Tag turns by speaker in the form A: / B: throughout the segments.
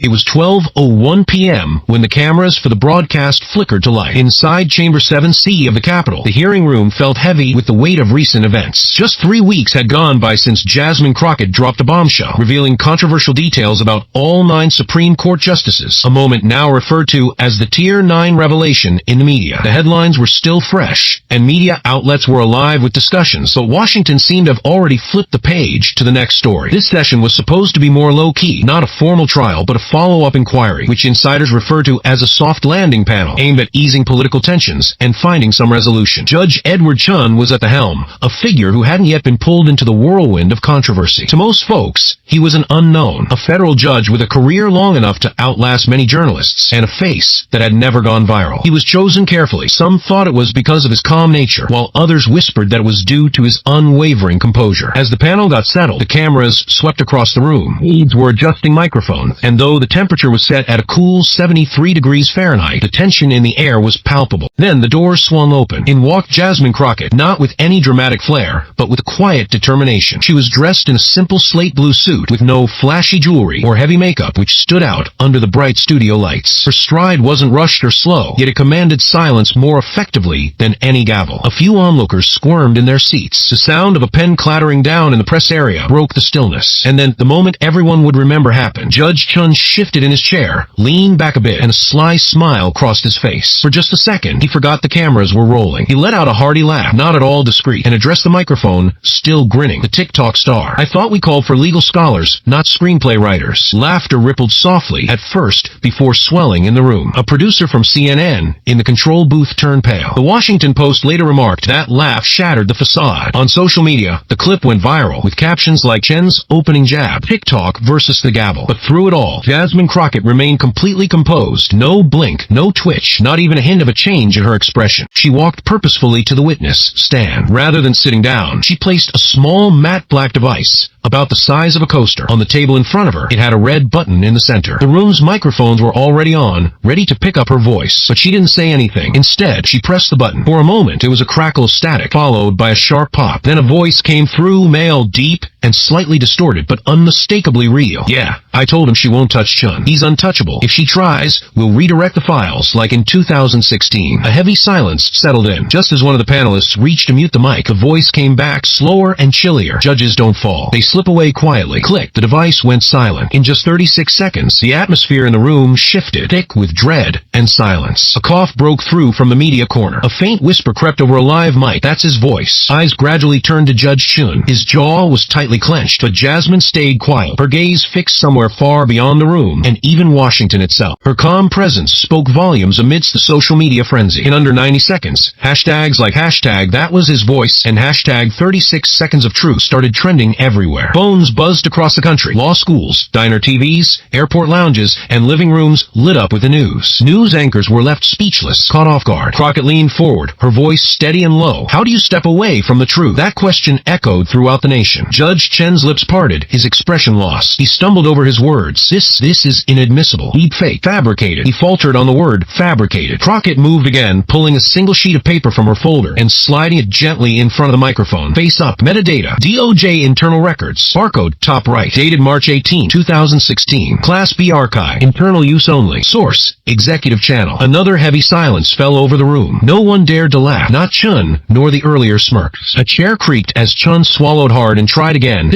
A: It was 12:01 p.m. when the cameras for the broadcast flickered to life. Inside Chamber 7C of the Capitol, the hearing room felt heavy with the weight of recent events. Just 3 weeks had gone by since Jasmine Crockett dropped a bombshell, revealing controversial details about all 9 Supreme Court justices, a moment now referred to as the Tier 9 revelation in the media. The headlines were still fresh, and media outlets were alive with discussions, but Washington seemed to have already flipped the page to the next story. This session was supposed to be more low-key, not a formal trial, but a follow-up inquiry, which insiders refer to as a soft landing panel, aimed at easing political tensions and finding some resolution. Judge Edward Chen was at the helm, a figure who hadn't yet been pulled into the whirlwind of controversy. To most folks, he was an unknown, a federal judge with a career long enough to outlast many journalists, and a face that had never gone viral. He was chosen carefully. Some thought it was because of his calm nature, while others whispered that it was due to his unwavering composure. As the panel got settled, the cameras swept across the room. Aides were adjusting microphones, and though the temperature was set at a cool 73 degrees Fahrenheit, the tension in the air was palpable. Then the doors swung open. In walked Jasmine Crockett, not with any dramatic flair, but with quiet determination. She was dressed in a simple slate blue suit, with no flashy jewelry or heavy makeup, which stood out under the bright studio lights. Her stride wasn't rushed or slow, yet it commanded silence more effectively than any gavel. A few onlookers squirmed in their seats. The sound of a pen clattering down in the press area broke the stillness. And then, the moment everyone would remember happened. Judge Chen shifted in his chair, leaned back a bit, and a sly smile crossed his face. For just a second, he forgot the cameras were rolling. He let out a hearty laugh, not at all discreet, and addressed the microphone, still grinning. The TikTok star. I thought we called for legal scholars, not screenplay writers. Laughter rippled softly, at first, before swelling in the room. A producer from CNN, in the control booth, turned pale. The Washington Post later remarked that laugh shattered the facade. On social media, the clip went viral, with captions like Chen's opening jab, TikTok versus the gavel. But through it all, Jasmine Crockett remained completely composed. No blink, no twitch, not even a hint of a change in her expression. She walked purposefully to the witness stand. Rather than sitting down, she placed a small matte black device, about the size of a coaster, on the table in front of her. It had a red button in the center. The room's microphones were already on, ready to pick up her voice, but she didn't say anything. Instead, she pressed the button. For a moment, it was a crackle of static, followed by a sharp pop. Then a voice came through, male, deep, and slightly distorted, but unmistakably real. Yeah, I told him she won't touch Chen. He's untouchable. If she tries, we'll redirect the files, like in 2016. A heavy silence settled in. Just as one of the panelists reached to mute the mic, the voice came back, slower and chillier. Judges don't fall. They slip away quietly. Click. The device went silent. In just 36 seconds, the atmosphere in the room shifted, thick with dread and silence. A cough broke through from the media corner. A faint whisper crept over a live mic. That's his voice. Eyes gradually turned to Judge Chen. His jaw was tightly clenched, but Jasmine stayed quiet, her gaze fixed somewhere far beyond the room, and even Washington itself. Her calm presence spoke volumes amidst the social media frenzy. In under 90 seconds, hashtags like hashtag that was his voice and hashtag 36 seconds of truth started trending everywhere. Phones buzzed across the country. Law schools, diner TVs, airport lounges, and living rooms lit up with the news. News anchors were left speechless, caught off guard. Crockett leaned forward, her voice steady and low. How do you step away from the truth? That question echoed throughout the nation. Judge Chen's lips parted, his expression lost. He stumbled over his words. This is inadmissible. Deep fake. Fabricated. He faltered on the word fabricated. Crockett moved again, pulling a single sheet of paper from her folder and sliding it gently in front of the microphone. Face up. Metadata. DOJ internal records. Barcode top right. Dated March 18, 2016. Class B archive. Internal use only. Source. Executive channel. Another heavy silence fell over the room. No one dared to laugh. Not Chen, nor the earlier smirks. A chair creaked as Chen swallowed hard and tried again.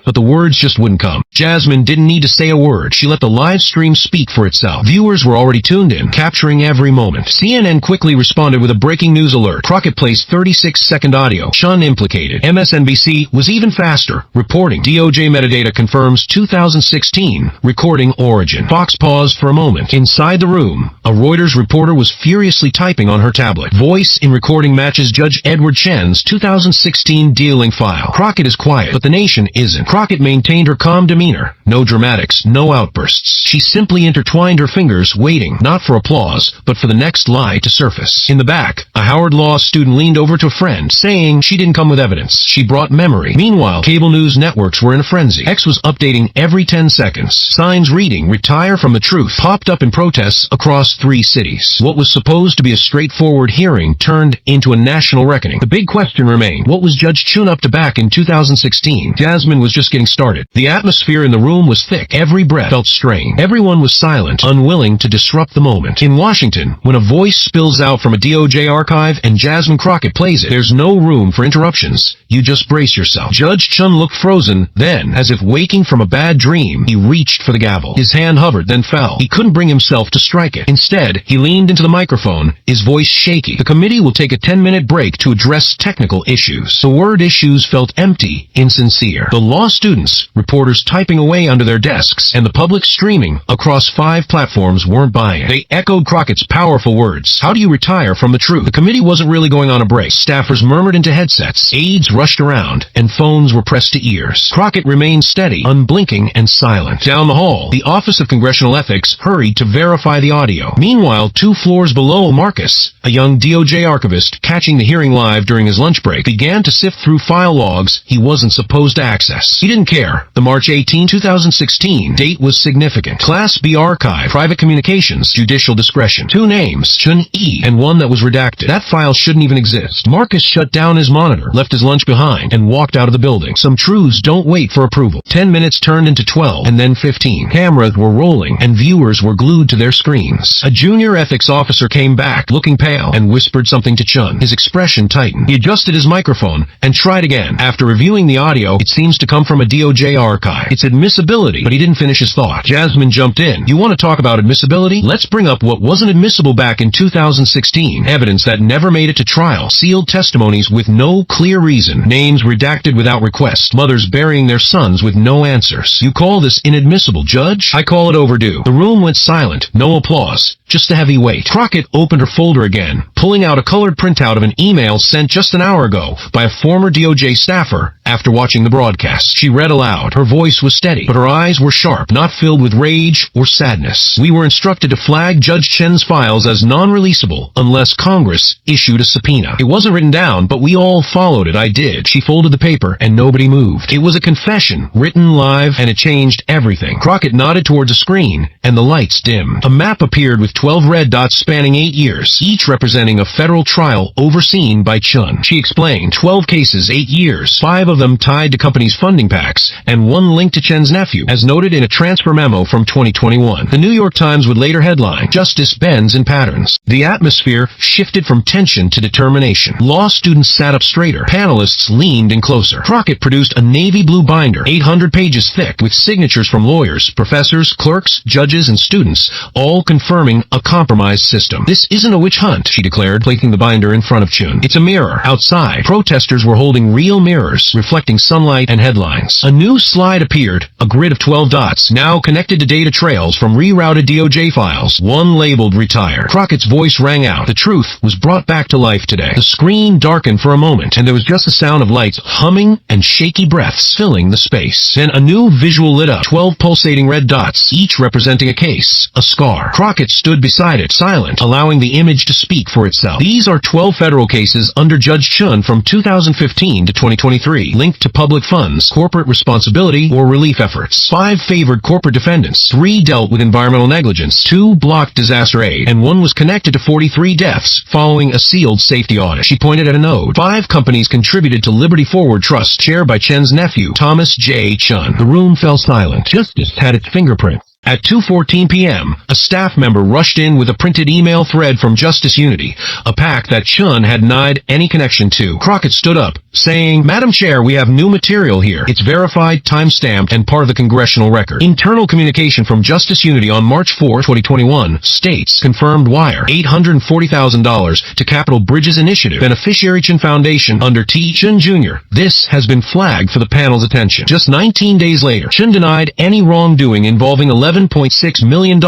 A: But the words just wouldn't come. Jasmine didn't need to say a word. She let the live stream speak for itself. Viewers were already tuned in, capturing every moment. CNN quickly responded with a breaking news alert. Crockett placed 36-second audio. Chen implicated. MSNBC was even faster, reporting. DOJ metadata confirms 2016 recording origin. Fox paused for a moment. Inside the room, a Reuters reporter was furiously typing on her tablet. Voice in recording matches Judge Edward Chen's 2016 dealing file. Crockett is quiet, but the nation isn't. Crockett maintained her calm demeanor. No dramatics, no outbursts. She simply intertwined her fingers, waiting, not for applause, but for the next lie to surface. In the back, a Howard Law student leaned over to a friend, saying she didn't come with evidence. She brought memory. Meanwhile, cable news networks were in a frenzy. X was updating every 10 seconds. Signs reading, "Retire from the truth," popped up in protests across 3 cities. What was supposed to be a straightforward hearing turned into a national reckoning. The big question remained, what was Judge Chen up to back in 2016? Jasmine was just just getting started. The atmosphere in the room was thick. Every breath felt strained. Everyone was silent, unwilling to disrupt the moment. In Washington, when a voice spills out from a DOJ archive and Jasmine Crockett plays it, there's no room for interruptions. You just brace yourself. Judge Chen looked frozen, then, as if waking from a bad dream, he reached for the gavel. His hand hovered, then fell. He couldn't bring himself to strike it. Instead, he leaned into the microphone, his voice shaky. The committee will take a 10-minute break to address technical issues. The word issues felt empty, insincere. The law students, reporters typing away under their desks, and the public streaming across 5 platforms weren't buying it. They echoed Crockett's powerful words. How do you retire from the truth? The committee wasn't really going on a break. Staffers murmured into headsets. Aides rushed around, and phones were pressed to ears. Crockett remained steady, unblinking, and silent. Down the hall, the Office of Congressional Ethics hurried to verify the audio. Meanwhile, 2 floors below, Marcus, a young DOJ archivist catching the hearing live during his lunch break, began to sift through file logs he wasn't supposed to access. He didn't care. The March 18, 2016 date was significant. Class B archive, private communications, judicial discretion. 2 names, Chen E, and one that was redacted. That file shouldn't even exist. Marcus shut down his monitor, left his lunch behind, and walked out of the building. Some truths don't wait for approval. 10 minutes turned into 12, and then 15. Cameras were rolling, and viewers were glued to their screens. A junior ethics officer came back, looking pale, and whispered something to Chen. His expression tightened. He adjusted his microphone and tried again. After reviewing the audio, it seems to come from a DOJ archive. It's admissibility, but he didn't finish his thought. Jasmine jumped in. You want to talk about admissibility? Let's bring up what wasn't admissible back in 2016. Evidence that never made it to trial. Sealed testimonies with no clear reason. Names redacted without request. Mothers burying their sons with no answers. You call this inadmissible, Judge? I call it overdue. The room went silent. No applause. Just a heavy weight. Crockett opened her folder again, pulling out a colored printout of an email sent just an hour ago by a former DOJ staffer after watching the broadcast. She read aloud. Her voice was steady, but her eyes were sharp, not filled with rage or sadness. We were instructed to flag Judge Chen's files as non-releasable unless Congress issued a subpoena. It wasn't written down, but we all followed it. I did. She folded the paper, and nobody moved. It was a confession, written live, and it changed everything. Crockett nodded towards a screen, and the lights dimmed. A map appeared with 12 red dots spanning 8 years, each representing a federal trial overseen by Chen. She explained, 12 cases, 8 years, 5 of them tied to companies' funding packs, and 1 linked to Chen's nephew, as noted in a transfer memo from 2021. The New York Times would later headline, Justice Bends in Patterns. The atmosphere shifted from tension to determination. Law students sat up straighter. Panelists leaned in closer. Crockett produced a navy blue binder, 800 pages thick, with signatures from lawyers, professors, clerks, judges, and students, all confirming a compromised system. This isn't a witch hunt, she declared, placing the binder in front of Chen. It's a mirror. Outside, protesters were holding real mirrors, reflecting sunlight and headlines. A new slide appeared, a grid of 12 dots, now connected to data trails from rerouted DOJ files, one labeled retired. Crockett's voice rang out. The truth was brought back to life today. The screen darkened for a moment, and there was just the sound of lights humming and shaky breaths filling the space. Then a new visual lit up, 12 pulsating red dots, each representing a case, a scar. Crockett stood beside it, silent, allowing the image to speak for itself. These are 12 federal cases under Judge Chen from 2015 to 2023, linked to public funds, corporate responsibility, or relief efforts. 5 favored corporate defendants, 3 dealt with environmental negligence, 2 blocked disaster aid, and 1 was connected to 43 deaths following a sealed safety audit. She pointed at a node. 5 companies contributed to Liberty Forward Trust, chaired by Chen's nephew, Thomas J. Chen. The room fell silent. Justice had its fingerprint. At 2:14 p.m., a staff member rushed in with a printed email thread from Justice Unity, a PAC that Chen had denied any connection to. Crockett stood up, saying, Madam Chair, we have new material here. It's verified, time-stamped, and part of the congressional record. Internal communication from Justice Unity on March 4, 2021, states, confirmed wire, $840,000 to Capital Bridges Initiative, beneficiary Chen Foundation under T. Chen Jr. This has been flagged for the panel's attention. Just 19 days later, Chen denied any wrongdoing involving $11.6 million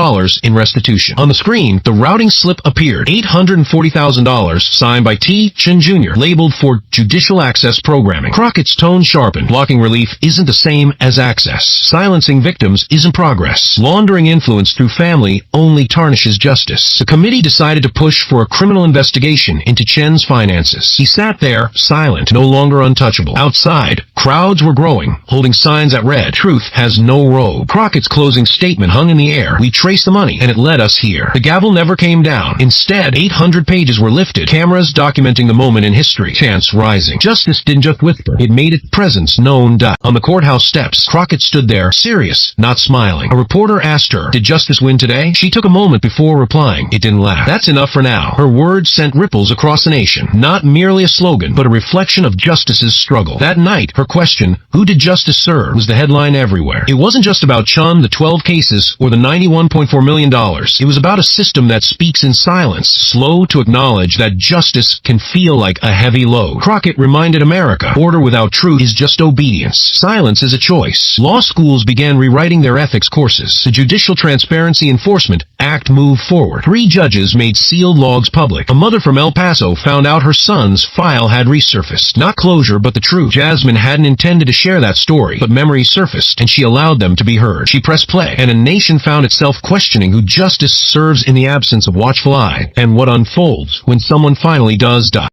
A: in restitution. On the screen, the routing slip appeared, $840,000, signed by T. Chen Jr., labeled for Judicial Access Programming. Crockett's tone sharpened. Blocking relief isn't the same as access. Silencing victims isn't progress. Laundering influence through family only tarnishes justice. The committee decided to push for a criminal investigation into Chen's finances. He sat there, silent, no longer untouchable. Outside, crowds were growing, holding signs that read, Truth has no robe. Crockett's closing statement statement hung in the air. We traced the money, and it led us here. The gavel never came down. Instead, 800 pages were lifted, cameras documenting the moment in history. Chants rising. Justice didn't just whisper. It made its presence known. On the courthouse steps, Crockett stood there, serious, not smiling. A reporter asked her, "Did justice win today?" She took a moment before replying. It didn't last. "That's enough for now." Her words sent ripples across the nation. Not merely a slogan, but a reflection of justice's struggle. That night, her question, "Who did justice serve?" was the headline everywhere. It wasn't just about Chen, the 12 cases, or the $91.4 million. It was about a system that speaks in silence, slow to acknowledge that justice can feel like a heavy load. Crockett reminded America, order without truth is just obedience. Silence is a choice. Law schools began rewriting their ethics courses. The Judicial Transparency Enforcement Act moved forward. 3 judges made sealed logs public. A mother from El Paso found out her son's file had resurfaced. Not closure, but the truth. Jasmine hadn't intended to share that story, but memories surfaced, and she allowed them to be heard. She pressed play, and a nation found itself questioning who justice serves in the absence of watchful eye, and what unfolds when someone finally does die.